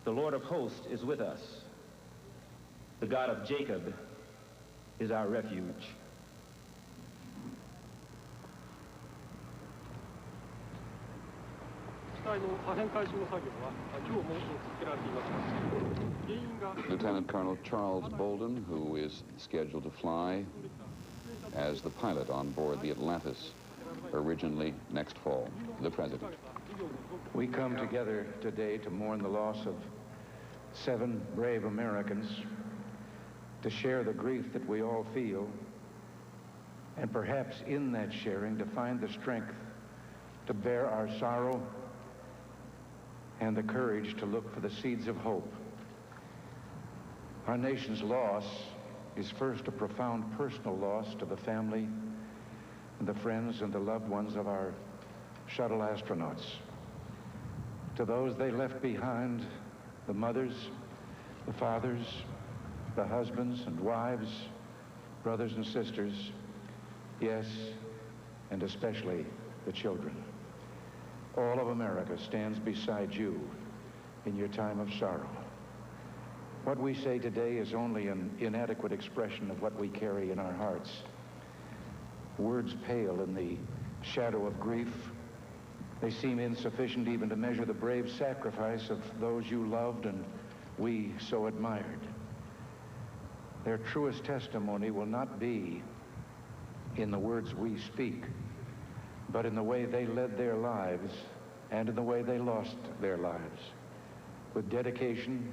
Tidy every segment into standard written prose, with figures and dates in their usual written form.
The Lord of hosts is with us. The God of Jacob is our refuge. Lieutenant Colonel Charles Bolden, who is scheduled to fly as the pilot on board the Atlantis, originally next fall. The President. We come together today to mourn the loss of 7 brave Americans, to share the grief that we all feel, and perhaps in that sharing to find the strength to bear our sorrow and the courage to look for the seeds of hope. Our nation's loss is first a profound personal loss to the family and the friends and the loved ones of our shuttle astronauts. To those they left behind, the mothers, the fathers, the husbands and wives, brothers and sisters, yes, and especially the children. All of America stands beside you in your time of sorrow. What we say today is only an inadequate expression of what we carry in our hearts. Words pale in the shadow of grief. They seem insufficient even to measure the brave sacrifice of those you loved and we so admired. Their truest testimony will not be in the words we speak, but in the way they led their lives and in the way they lost their lives, with dedication,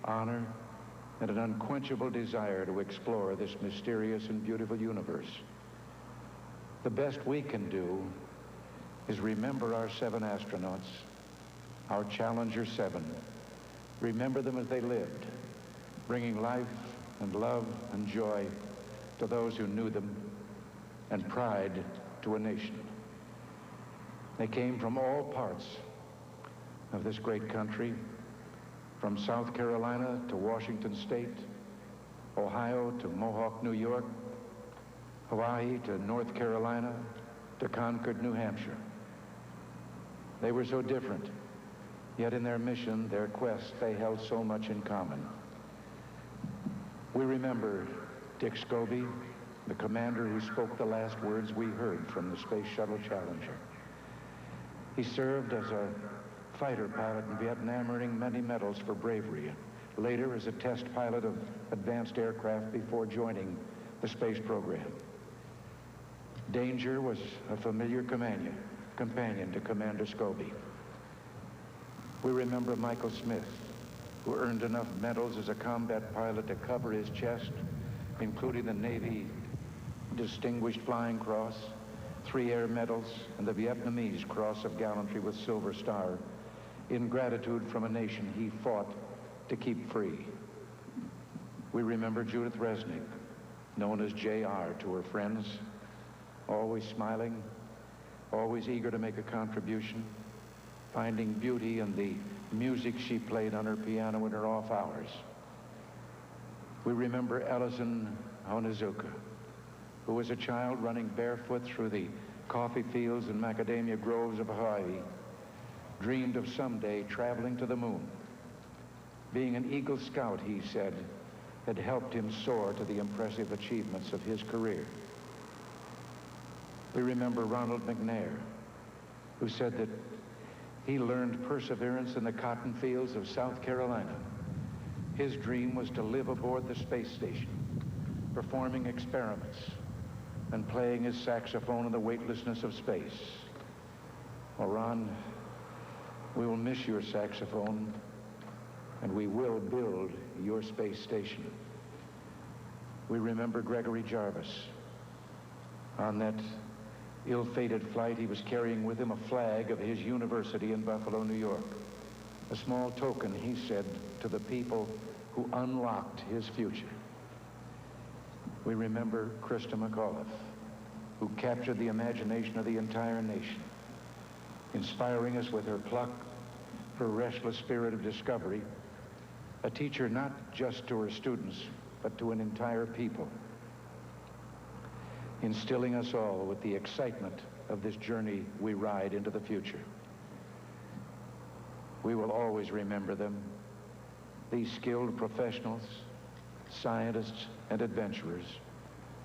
honor, and an unquenchable desire to explore this mysterious and beautiful universe. The best we can do is remember our 7 astronauts, our Challenger 7. Remember them as they lived, bringing life and love and joy to those who knew them, and pride to a nation. They came from all parts of this great country, from South Carolina to Washington State, Ohio to Mohawk, New York, Hawaii to North Carolina, to Concord, New Hampshire. They were so different, yet in their mission, their quest, they held so much in common. We remember Dick Scobie, the commander who spoke the last words we heard from the Space Shuttle Challenger. He served as a fighter pilot in Vietnam, earning many medals for bravery. Later as a test pilot of advanced aircraft before joining the space program. Danger was a familiar companion to Commander Scobie. We remember Michael Smith, who earned enough medals as a combat pilot to cover his chest, including the Navy Distinguished Flying Cross, 3 air medals, and the Vietnamese Cross of Gallantry with Silver Star, in gratitude from a nation he fought to keep free. We remember Judith Resnik, known as JR to her friends, always smiling, always eager to make a contribution, finding beauty in the music she played on her piano in her off hours. We remember Ellison Onizuka, who was a child running barefoot through the coffee fields and macadamia groves of Hawaii, dreamed of someday traveling to the moon. Being an Eagle Scout, he said, had helped him soar to the impressive achievements of his career. We remember Ronald Mcnair, who said that he learned perseverance in the cotton fields of South Carolina. His dream was to live aboard the space station, performing experiments and playing his saxophone in the weightlessness of space. Well, Ron, we will miss your saxophone, and we will build your space station. We remember Gregory Jarvis. On that ill-fated flight, he was carrying with him a flag of his university in Buffalo, New York. A small token, he said, to the people who unlocked his future. We remember Krista McAuliffe, who captured the imagination of the entire nation, inspiring us with her pluck, her restless spirit of discovery, a teacher not just to her students, but to an entire people, instilling us all with the excitement of this journey we ride into the future. We will always remember them these skilled professionals, scientists and adventurers,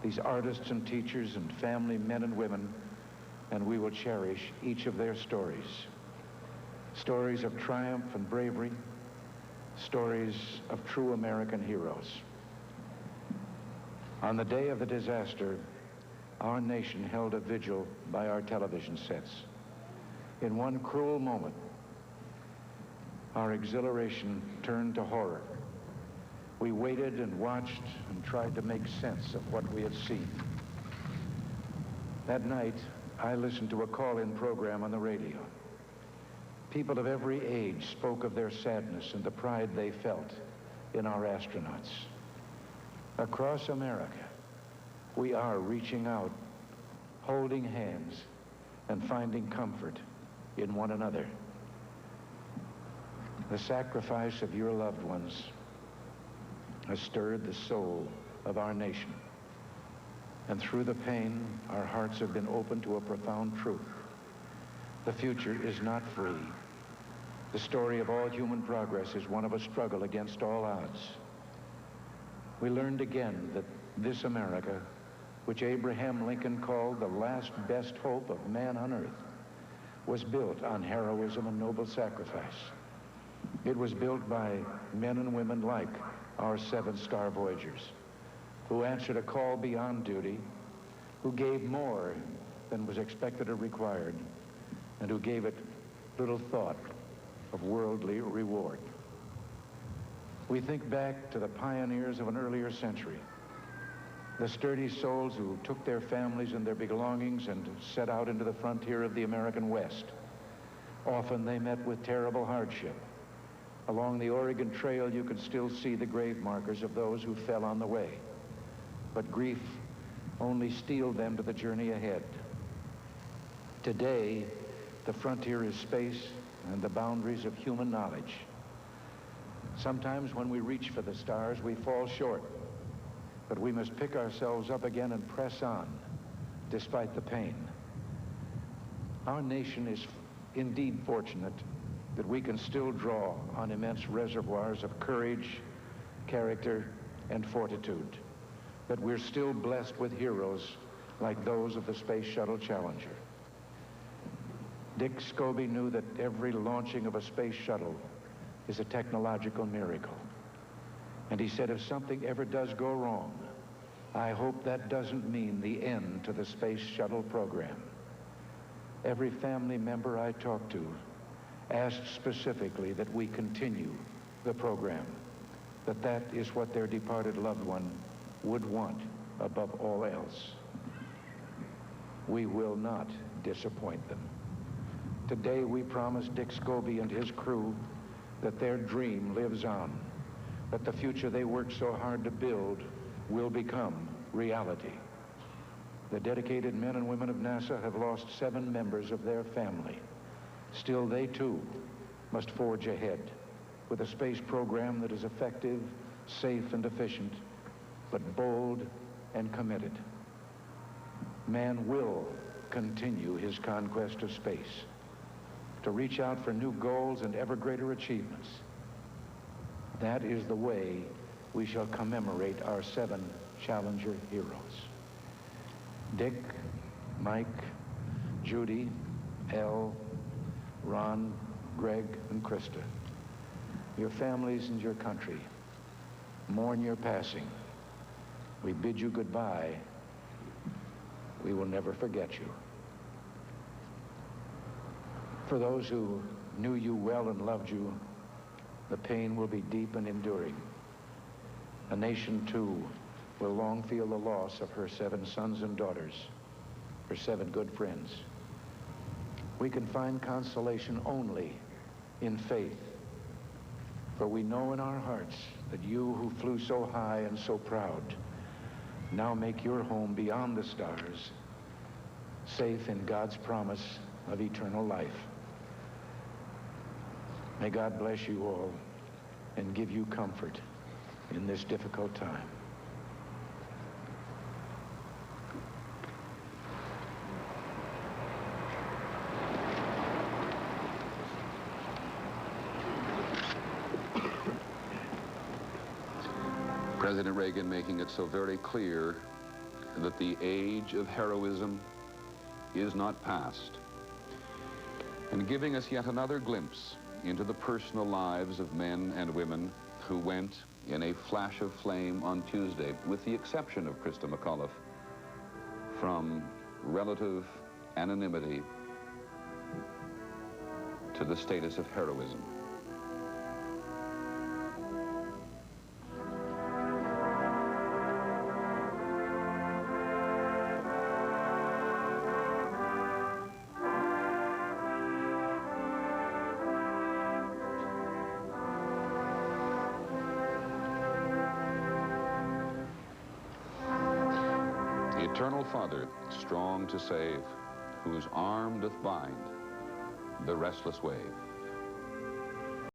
these artists and teachers and family men and women, and we will cherish each of their stories. Stories of triumph and bravery, stories of true American heroes. On the day of the disaster, our nation held a vigil by our television sets. In one cruel moment, our exhilaration turned to horror. We waited and watched and tried to make sense of what we had seen. That night, I listened to a call-in program on the radio. People of every age spoke of their sadness and the pride they felt in our astronauts. Across America, we are reaching out, holding hands, and finding comfort in one another. The sacrifice of your loved ones has stirred the soul of our nation. And through the pain, our hearts have been opened to a profound truth. The future is not free. The story of all human progress is one of a struggle against all odds. We learned again that this America, which Abraham Lincoln called the last best hope of man on earth, was built on heroism and noble sacrifice. It was built by men and women like our 7 star Voyagers, who answered a call beyond duty, who gave more than was expected or required, and who gave it little thought of worldly reward. We think back to the pioneers of an earlier century, the sturdy souls who took their families and their belongings and set out into the frontier of the American West. Often they met with terrible hardship. Along the Oregon Trail, you could still see the grave markers of those who fell on the way. But grief only steeled them to the journey ahead. Today, the frontier is space and the boundaries of human knowledge. Sometimes when we reach for the stars, we fall short, but we must pick ourselves up again and press on, despite the pain. Our nation is indeed fortunate that we can still draw on immense reservoirs of courage, character, and fortitude, that we're still blessed with heroes like those of the Space Shuttle Challenger. Dick Scobie knew that every launching of a space shuttle is a technological miracle. And he said, if something ever does go wrong, I hope that doesn't mean the end to the space shuttle program. Every family member I talked to asked specifically that we continue the program, that is what their departed loved one would want above all else. We will not disappoint them. Today we promise Dick Scobie and his crew that their dream lives on, that the future they worked so hard to build will become reality. The dedicated men and women of NASA have lost 7 members of their family. Still, they too must forge ahead with a space program that is effective, safe, and efficient, but bold and committed. Man will continue his conquest of space, to reach out for new goals and ever greater achievements. That is the way we shall commemorate our 7 Challenger heroes. Dick, Mike, Judy, Elle, Ron, Greg, and Krista. Your families and your country mourn your passing. We bid you goodbye. We will never forget you. For those who knew you well and loved you, the pain will be deep and enduring. A nation, too, will long feel the loss of her 7 sons and daughters, her 7 good friends. We can find consolation only in faith, for we know in our hearts that you who flew so high and so proud now make your home beyond the stars, safe in God's promise of eternal life. May God bless you all and give you comfort in this difficult time. President Reagan making it so very clear that the age of heroism is not past, and giving us yet another glimpse into the personal lives of men and women who went in a flash of flame on Tuesday, with the exception of Christa McAuliffe, from relative anonymity to the status of heroism. Eternal Father, strong to save, whose arm doth bind the restless wave.